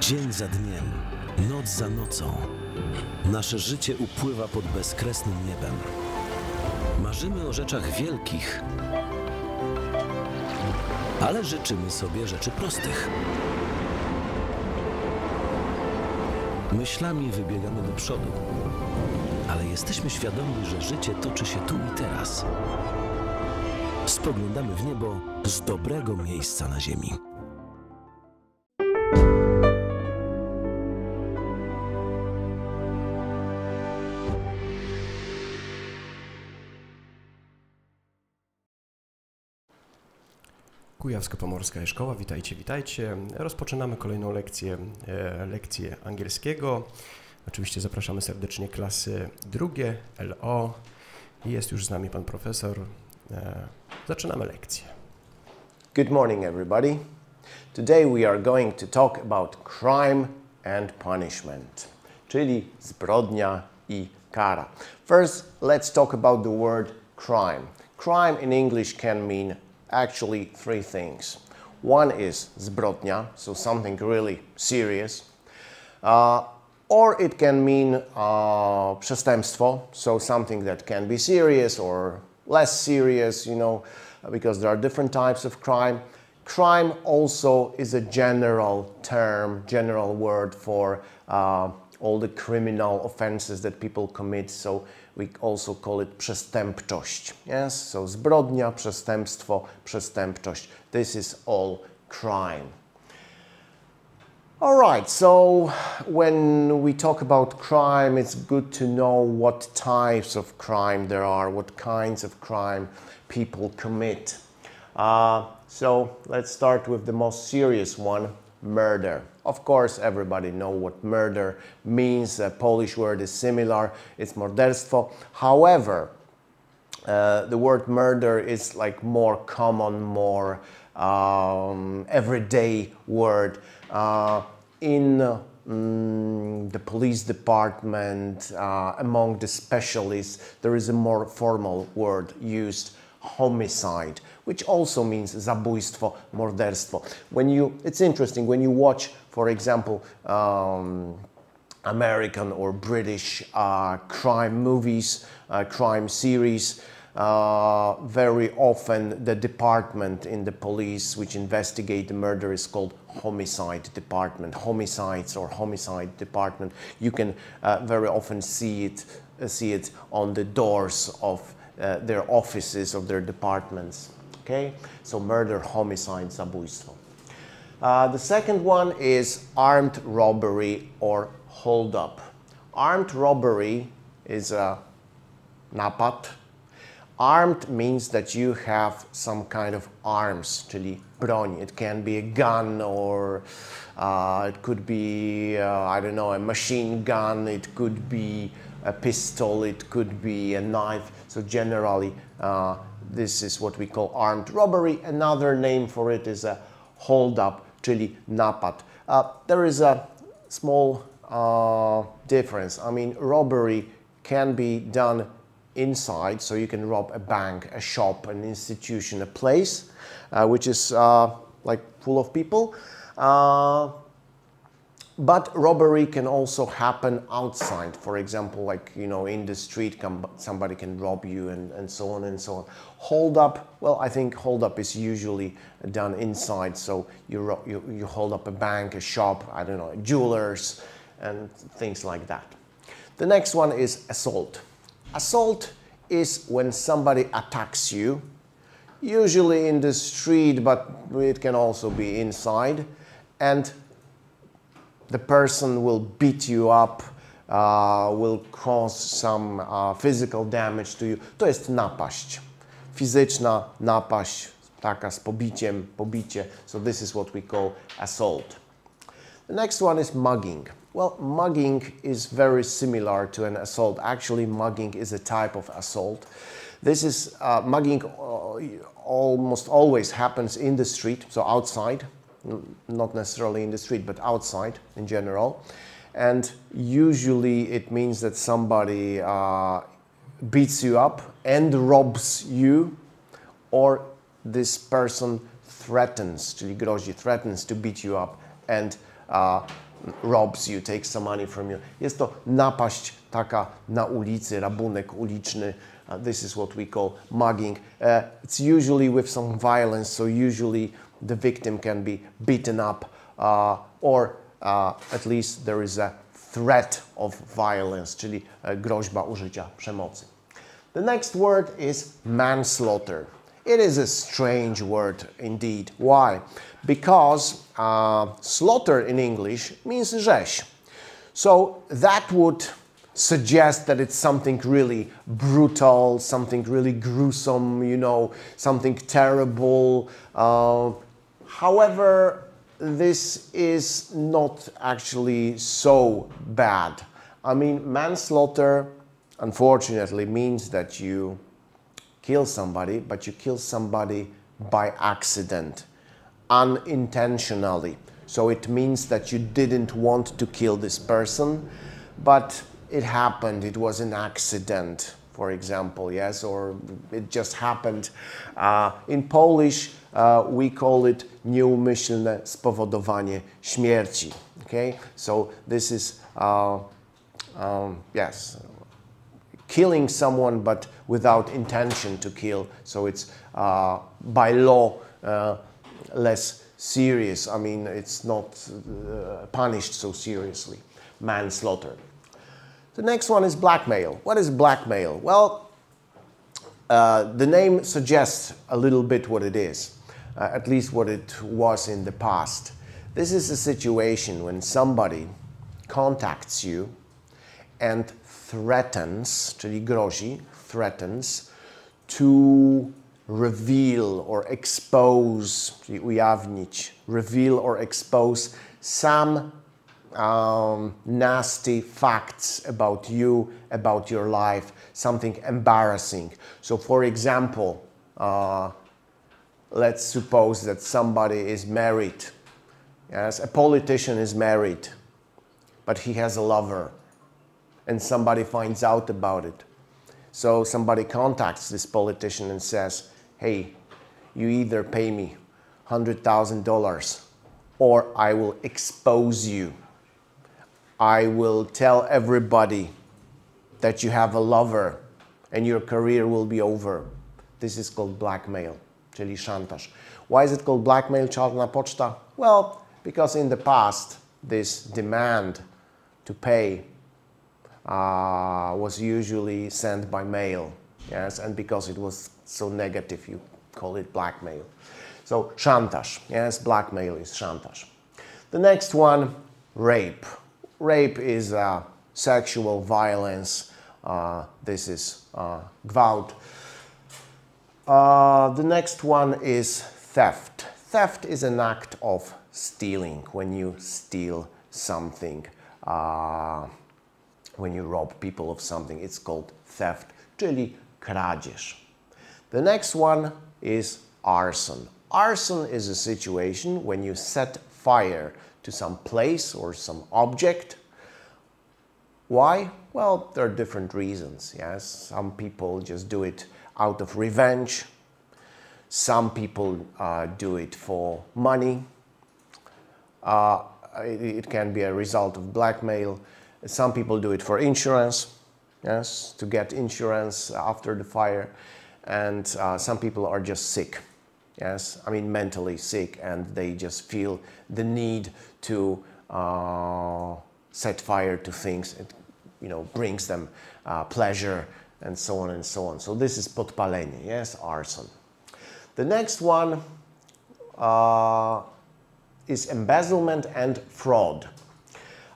Dzień za dniem, noc za nocą. Nasze życie upływa pod bezkresnym niebem. Marzymy o rzeczach wielkich, ale życzymy sobie rzeczy prostych. Myślami wybiegamy do przodu, ale jesteśmy świadomi, że życie toczy się tu i teraz. Spoglądamy w niebo z dobrego miejsca na ziemi. Kujawsko-Pomorska e-Szkoła, witajcie, witajcie. Rozpoczynamy kolejną lekcję angielskiego. Oczywiście zapraszamy serdecznie klasy drugie, LO. Jest już z nami pan profesor. Zaczynamy lekcję. Good morning, everybody. Today we are going to talk about crime and punishment, czyli zbrodnia i kara. First, let's talk about the word crime. Crime in English can mean actually three things. One is zbrodnia, so something really serious. Or it can mean przestępstwo, so something that can be serious or less serious, you know, because there are different types of crime. Crime also is a general term, general word for all the criminal offenses that people commit, so we also call it przestępczość. Yes, so zbrodnia, przestępstwo, przestępczość. This is all crime. All right, so when we talk about crime, it's good to know what types of crime there are, what kinds of crime people commit. So let's start with the most serious one, murder. Of course, everybody knows what murder means. The Polish word is similar, it's morderstwo. However, the word murder is like more common, more everyday word. In the police department, among the specialists, there is a more formal word used, homicide, which also means zabójstwo, morderstwo. It's interesting, when you watch, for example, American or British crime movies, crime series, very often the department in the police which investigate the murder is called homicide department, homicides or homicide department. You can very often see it on the doors of their offices, of their departments. Okay, so murder, homicide, zabójstwo. The second one is armed robbery or hold-up. Armed robbery is a napad. Armed means that you have some kind of arms, czyli broń. It can be a gun or it could be, I don't know, a machine gun, it could be a pistol, it could be a knife. So generally, this is what we call armed robbery. Another name for it is a hold-up, czyli napad. There is a small difference. I mean, robbery can be done inside, so you can rob a bank, a shop, an institution, a place which is like full of people. But robbery can also happen outside. For example, like, you know, in the street, somebody can rob you and so on and so on. Hold up, well, I think hold up is usually done inside. So you hold up a bank, a shop, I don't know, jewelers and things like that. The next one is assault. Assault is when somebody attacks you, usually in the street, but it can also be inside, and the person will beat you up, will cause some physical damage to you. To jest napaść. Fizyczna napaść, taka z pobiciem, pobicie. So this is what we call assault. The next one is mugging. Well, mugging is very similar to an assault. Actually, mugging is a type of assault. This is, mugging almost always happens in the street, so outside. Not necessarily in the street, but outside in general. And usually it means that somebody beats you up and robs you, or this person threatens, czyli grozi, threatens to beat you up and robs you, takes some money from you. Jest to napaść taka na ulicy, rabunek uliczny. This is what we call mugging. It's usually with some violence, so usually the victim can be beaten up or at least there is a threat of violence, czyli groźba użycia przemocy. The next word is manslaughter. It is a strange word indeed. Why? Because slaughter in English means rzeź. So that would suggest that it's something really brutal, something really gruesome, you know, something terrible. However, this is not actually so bad. I mean, manslaughter, unfortunately, means that you kill somebody, but you kill somebody by accident, unintentionally. So it means that you didn't want to kill this person, but it happened, it was an accident, for example, yes, or it just happened. In Polish, we call it nieumyślne spowodowanie śmierci, okay? So this is, yes, killing someone but without intention to kill, so it's by law less serious. I mean, it's not punished so seriously. Manslaughter. The next one is blackmail. What is blackmail? Well, the name suggests a little bit what it is, at least what it was in the past. This is a situation when somebody contacts you and threatens, czyli grozi, threatens, to reveal or expose, czyli ujawnić, reveal or expose some nasty facts about you, about your life, something embarrassing. So for example, let's suppose that somebody is married. Yes, a politician is married, but he has a lover, and somebody finds out about it. So somebody contacts this politician and says, hey, you either pay me $100,000 or I will expose you. I will tell everybody that you have a lover and your career will be over. This is called blackmail, czyli szantaż. Why is it called blackmail, czarna poczta? Well, because in the past, this demand to pay was usually sent by mail, yes, and because it was so negative, you call it blackmail. So, szantaż, yes, blackmail is szantaż. The next one, rape. Rape is sexual violence. This is gwałt. The next one is theft. Theft is an act of stealing, when you steal something. When you rob people of something, it's called theft, czyli kradzież. The next one is arson. Arson is a situation when you set fire to some place or some object. Why? Well, there are different reasons, yes. Some people just do it out of revenge. Some people do it for money. It can be a result of blackmail. Some people do it for insurance, yes, to get insurance after the fire. And some people are just sick, yes, I mean mentally sick, and they just feel the need to set fire to things. It, you know, brings them pleasure and so on and so on. So this is podpalenie, yes, arson. The next one is embezzlement and fraud.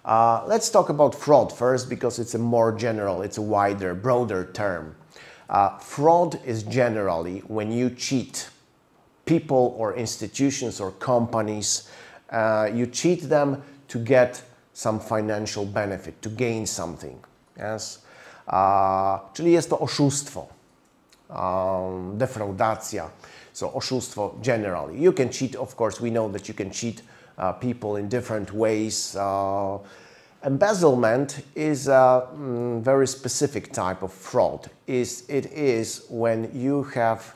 Let's talk about fraud first because it's a more general, it's a wider, broader term. Fraud is generally when you cheat people or institutions or companies, you cheat them to get some financial benefit, to gain something, yes? Czyli jest to oszustwo, defraudacja, so oszustwo generally. You can cheat, of course, we know that you can cheat people in different ways. Embezzlement is a very specific type of fraud. It is when you have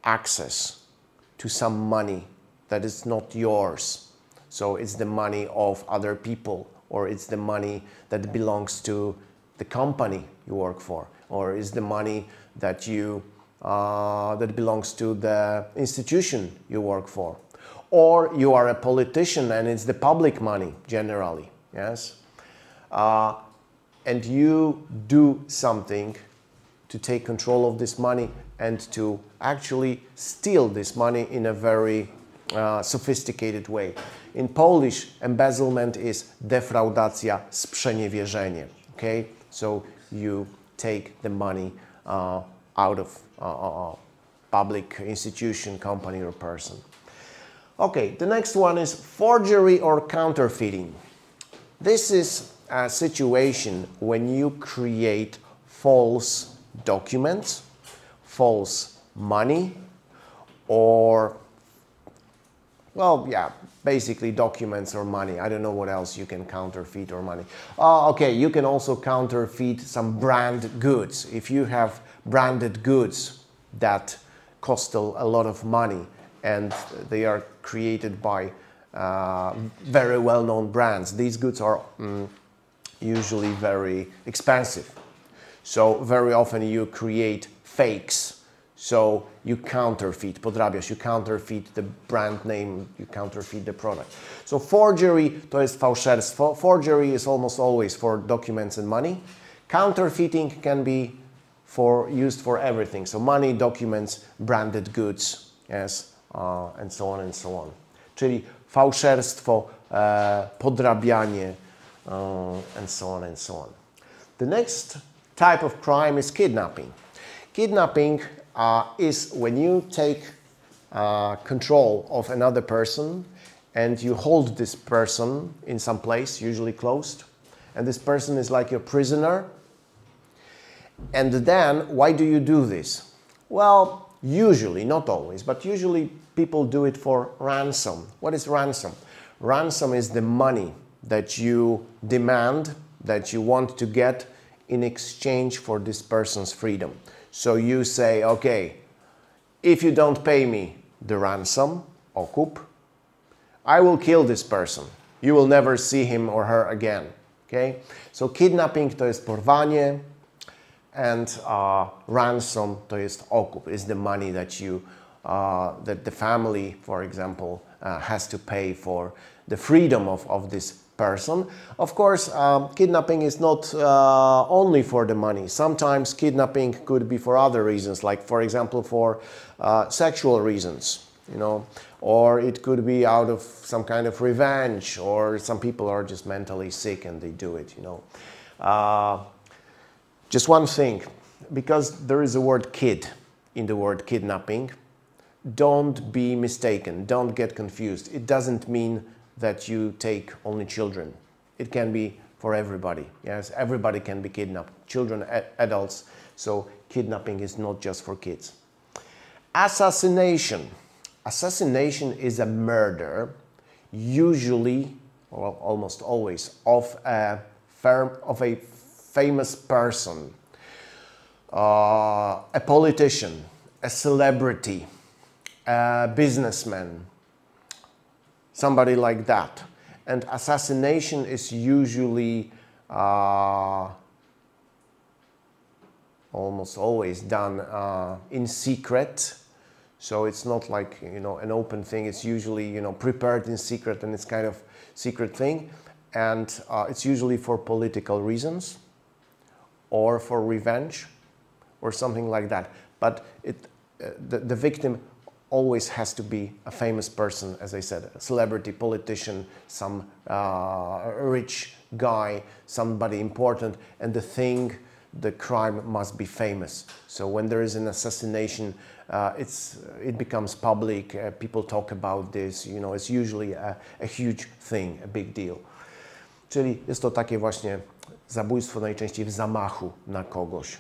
access to some money that is not yours. So it's the money of other people, or it's the money that belongs to the company you work for, or is the money that you that belongs to the institution you work for, or you are a politician and it's the public money generally, yes, and you do something to take control of this money and to actually steal this money in a very sophisticated way. In Polish, embezzlement is defraudacja, sprzeniewierzenie. Okay, so you take the money out of public institution, company, or person. Okay, the next one is forgery or counterfeiting. This is a situation when you create false documents, false money, or, well, yeah, basically documents or money. I don't know what else you can counterfeit or money. Okay, you can also counterfeit some brand goods. If you have branded goods that cost a lot of money and they are created by very well-known brands, these goods are usually very expensive. So very often you create fakes. So you counterfeit, podrabiasz, you counterfeit the brand name, you counterfeit the product. So forgery to jest fałszerstwo. Forgery is almost always for documents and money. Counterfeiting can be used for everything. So money, documents, branded goods, yes, and so on and so on. Czyli fałszerstwo, podrabianie, and so on and so on. The next type of crime is kidnapping. Kidnapping is when you take control of another person and you hold this person in some place, usually closed, and this person is like your prisoner. And then, why do you do this? Well, usually, not always, but usually people do it for ransom. What is ransom? Ransom is the money that you demand, that you want to get in exchange for this person's freedom. So you say, okay, if you don't pay me the ransom, okup, I will kill this person. You will never see him or her again. Okay? So kidnapping to jest porwanie, and ransom to jest okup, is the money that you, that the family, for example, has to pay for the freedom of this person. Of course, kidnapping is not only for the money. Sometimes kidnapping could be for other reasons, like, for example, for sexual reasons, you know, or it could be out of some kind of revenge, or some people are just mentally sick and they do it, you know. Just one thing, because there is a word kid in the word kidnapping, don't be mistaken, don't get confused. It doesn't mean that you take only children. It can be for everybody. Yes, everybody can be kidnapped, children, adults. So kidnapping is not just for kids. Assassination. Assassination is a murder, usually, or almost always, of a famous person, a politician, a celebrity, a businessman, somebody like that. And assassination is usually almost always done in secret. So it's not like, you know, an open thing. It's usually, you know, prepared in secret, and it's kind of secret thing. And it's usually for political reasons or for revenge or something like that. But the victim always has to be a famous person, as I said, a celebrity, politician, some rich guy, somebody important, and the crime must be famous. So when there is an assassination, it becomes public, people talk about this, you know, it's usually a huge thing, a big deal. Czyli jest to takie właśnie zabójstwo najczęściej w zamachu na kogoś.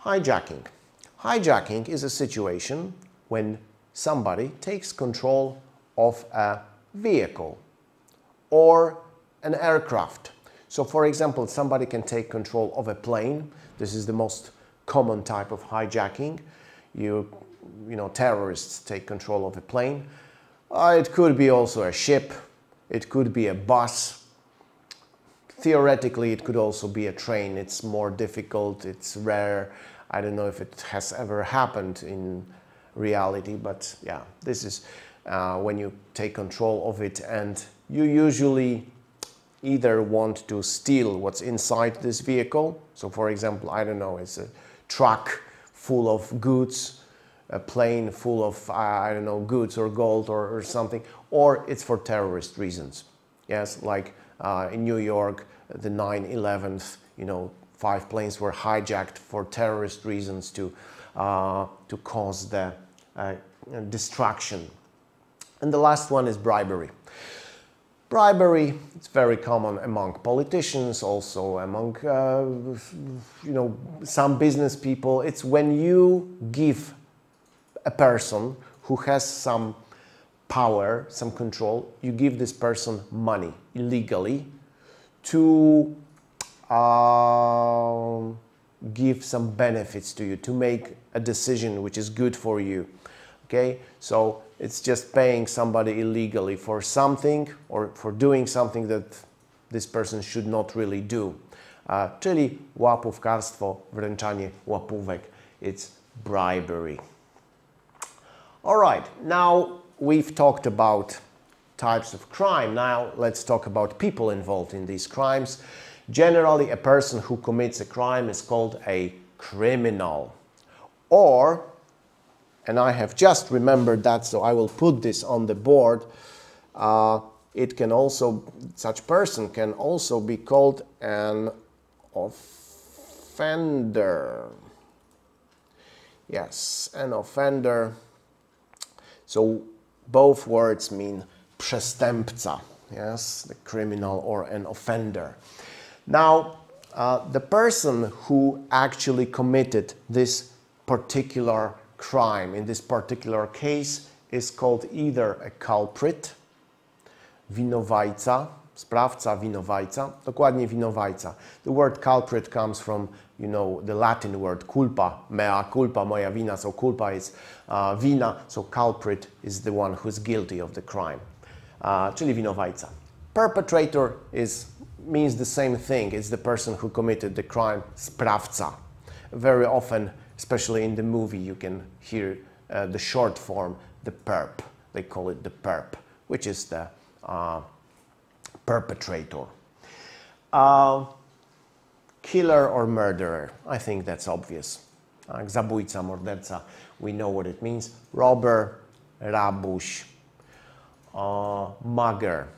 Hijacking. Hijacking is a situation when somebody takes control of a vehicle or an aircraft. So for example, somebody can take control of a plane. This is the most common type of hijacking. You know, terrorists take control of a plane. It could be also a ship, it could be a bus. Theoretically, it could also be a train. It's more difficult, it's rare. I don't know if it has ever happened in reality, but yeah, this is when you take control of it, and you usually either want to steal what's inside this vehicle. So for example, I don't know, it's a truck full of goods, a plane full of, I don't know, goods or gold or something, or it's for terrorist reasons. Yes, like in New York, the 9/11, you know, 5 planes were hijacked for terrorist reasons to cause the destruction. And the last one is bribery. Bribery, it's very common among politicians, also among, you know, some business people. It's when you give a person who has some power, some control, you give this person money illegally to give some benefits to you, to make a decision which is good for you. Okay, so it's just paying somebody illegally for something or for doing something that this person should not really do. Czyli łapówkarstwo, wręczanie łapówek. It's bribery. All right, now we've talked about types of crime. Now let's talk about people involved in these crimes. Generally, a person who commits a crime is called a criminal. Or, and I have just remembered that, so I will put this on the board, it can also, such person can also be called an offender. Yes, an offender. So both words mean przestępca, yes, the criminal or an offender. Now, the person who actually committed this particular crime, in this particular case, is called either a culprit, winowajca, sprawca, winowajca, dokładnie winowajca. The word culprit comes from, you know, the Latin word culpa, mea culpa, moja wina, so culpa is wina, so culprit is the one who's guilty of the crime, czyli winowajca. Perpetrator means the same thing, it's the person who committed the crime, sprawca. Very often, especially in the movie, you can hear the short form, the perp. They call it the perp, which is the perpetrator. Killer or murderer, I think that's obvious. Zabójca, morderca, we know what it means. Robber, rabuś, mugger.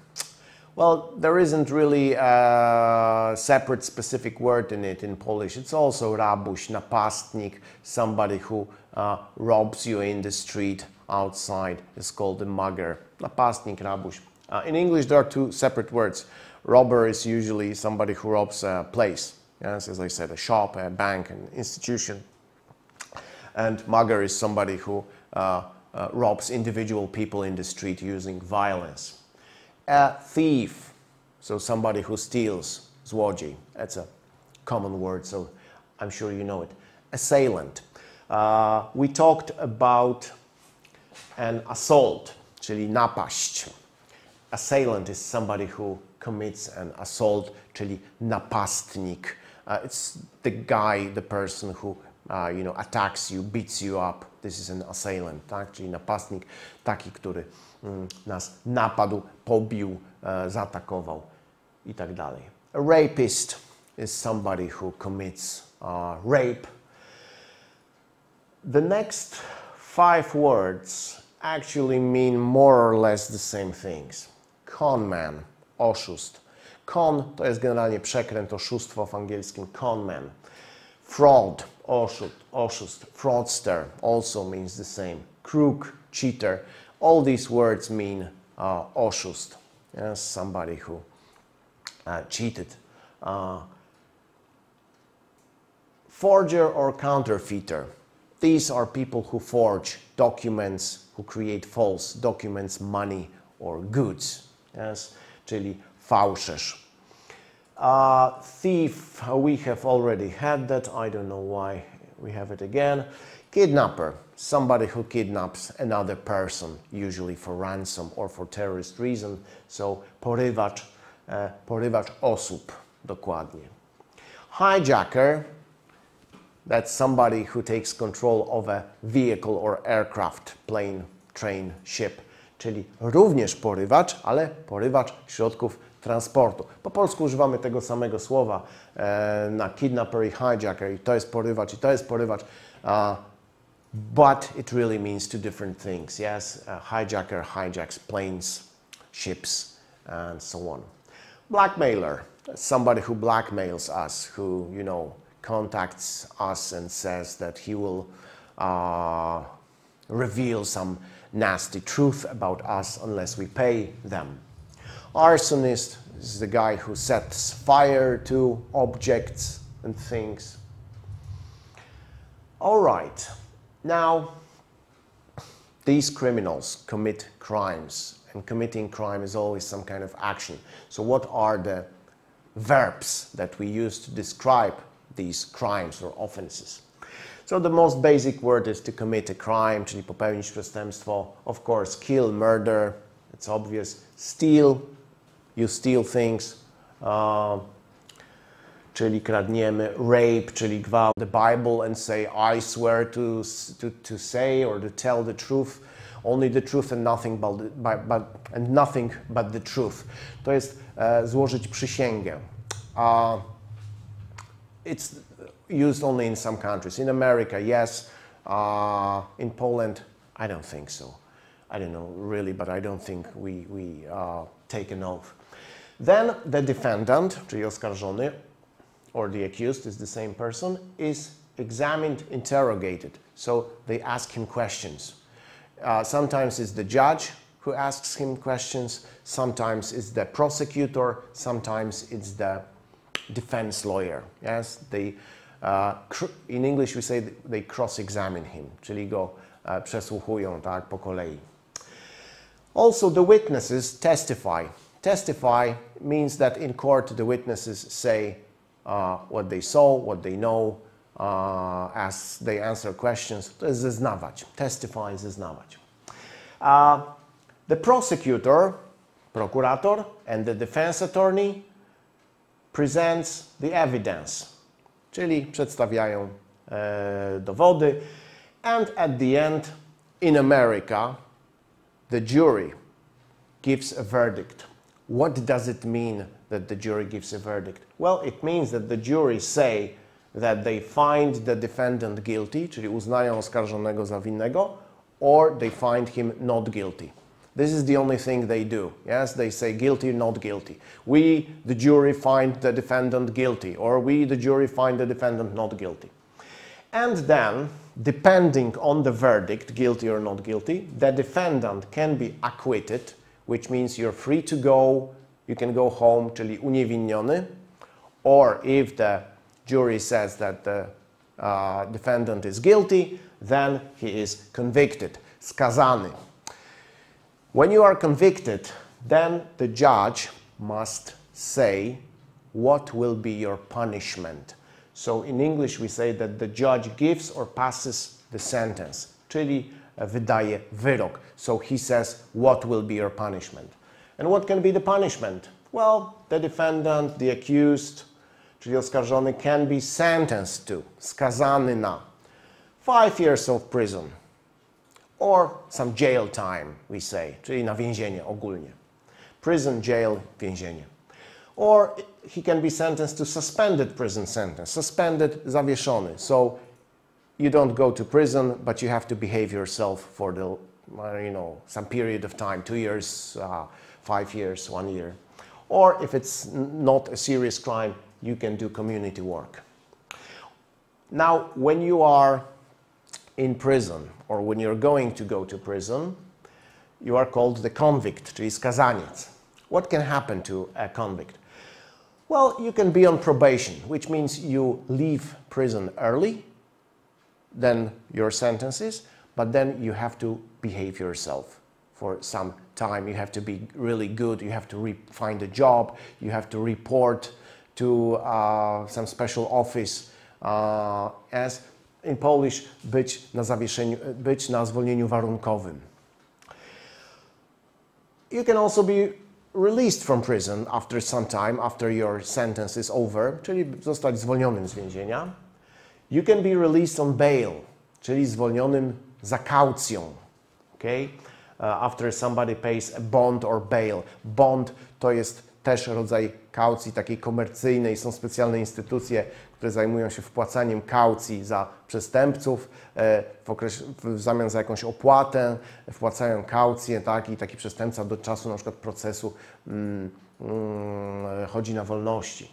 Well, there isn't really a separate specific word in it in Polish. It's also rabuś, napastnik, somebody who robs you in the street outside is called a mugger. Napastnik, rabuś. In English, there are 2 separate words. Robber is usually somebody who robs a place. Yes, as I said, a shop, a bank, an institution. And mugger is somebody who robs individual people in the street using violence. A thief, so somebody who steals, złodziej. That's a common word, so I'm sure you know it. Assailant. We talked about an assault, czyli napaść. Assailant is somebody who commits an assault, czyli napastnik. It's the guy, the person who you know, attacks you, beats you up. This is an assailant, tak? Czyli napastnik, taki, który nas napadł, pobił, zaatakował i tak dalej. A rapist is somebody who commits rape. The next 5 words actually mean more or less the same things. Conman, oszust. Con to jest generalnie przekręt, oszustwo w angielskim, conman. Fraud, oszust. Fraudster also means the same. Crook, cheater. All these words mean oszust. Yes, somebody who cheated. Forger or counterfeiter. These are people who forge documents, who create false documents, money or goods. Yes, czyli fałszerz. Thief, we have already had that. I don't know why we have it again. Kidnapper, somebody who kidnaps another person, usually for ransom or for terrorist reason. So porywacz, porywacz osób, dokładnie. Hijacker, that's somebody who takes control of a vehicle or aircraft, plane, train, ship. Czyli również porywacz, ale porywacz środków transportu. Po polsku używamy tego samego słowa na kidnapper i hijacker. I to jest porywacz, i to jest porywacz. But it really means two different things. Yes, hijacker hijacks planes, ships, and so on. Blackmailer, somebody who blackmails us, who, you know, contacts us and says that he will reveal some nasty truth about us unless we pay them. Arsonist is the guy who sets fire to objects and things. All right, now these criminals commit crimes, and committing crime is always some kind of action. So what are the verbs that we use to describe these crimes or offenses? So the most basic word is to commit a crime, czyli popełnić przestępstwo. Of course, kill, murder, it's obvious. Steal, you steal things, czyli kradniemy. Rape, czyli gwałt. The Bible and say, I swear to say or to tell the truth, only the truth and nothing but the truth. To jest złożyć przysięgę. It's used only in some countries. In America, yes. In Poland, I don't think so. I don't know really, but I don't think we take an oath. Then the defendant, czyli oskarżony, or the accused is the same person, is examined, interrogated. So they ask him questions. Sometimes it's the judge who asks him questions. Sometimes it's the prosecutor. Sometimes it's the defense lawyer. Yes, they in English we say they cross-examine him, czyli go przesłuchują, tak, po kolei. Also the witnesses testify. Testify means that in court the witnesses say what they saw, what they know, as they answer questions. To jest zeznawać. Testify, zeznawać. The prosecutor, prokurator, and the defense attorney presents the evidence, czyli przedstawiają dowody. And at the end, in America, the jury gives a verdict. What does it mean that the jury gives a verdict? Well, it means that the jury say that they find the defendant guilty, czyli uznają oskarżonego za winnego, or they find him not guilty. This is the only thing they do. Yes, they say guilty, not guilty. We, the jury, find the defendant guilty, or we, the jury, find the defendant not guilty. And then, depending on the verdict, guilty or not guilty, the defendant can be acquitted, which means you're free to go, you can go home, czyli uniewinniony, or if the jury says that the defendant is guilty, then he is convicted, skazany. When you are convicted, then the judge must say what will be your punishment. So in English we say that the judge gives or passes the sentence, czyli wydaje wyrok. So he says what will be your punishment. And what can be the punishment? Well, the defendant, the accused, czyli oskarżony, can be sentenced to, skazany na 5 years of prison, or some jail time, we say, czyli na więzienie ogólnie. Prison, jail, więzienie. Or he can be sentenced to suspended prison sentence. Suspended, zawieszony. So you don't go to prison, but you have to behave yourself for the, you know, some period of time, 2 years, 5 years, 1 year. Or if it's not a serious crime, you can do community work. Now, when you are in prison, or when you're going to go to prison, you are called the convict, czyli skazaniec. What can happen to a convict? Well, you can be on probation, which means you leave prison early than your sentence is, but then you have to behave yourself for some time. You have to be really good, you have to find a job, you have to report to some special office as in Polish być na zawieszeniu, być na zwolnieniu warunkowym. You can also be released from prison after some time, after your sentence is over, czyli zostać zwolnionym z więzienia. You can be released on bail, czyli zwolnionym za kaucją. Okay? After somebody pays a bond or bail. Bond to jest też rodzaj kaucji takiej komercyjnej. Są specjalne instytucje, które zajmują się wpłacaniem kaucji za przestępców. W zamian za jakąś opłatę wpłacają kaucję, tak? I taki przestępca do czasu na przykład procesu chodzi na wolności.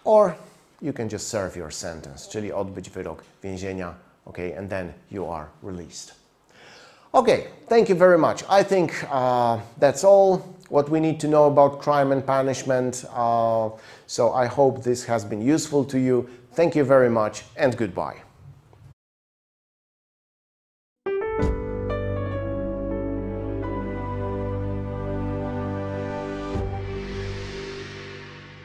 Or you can just serve your sentence, czyli odbyć wyrok więzienia, okay, and then you are released. Okay, thank you very much. I think that's all what we need to know about crime and punishment. So I hope this has been useful to you. Thank you very much and goodbye.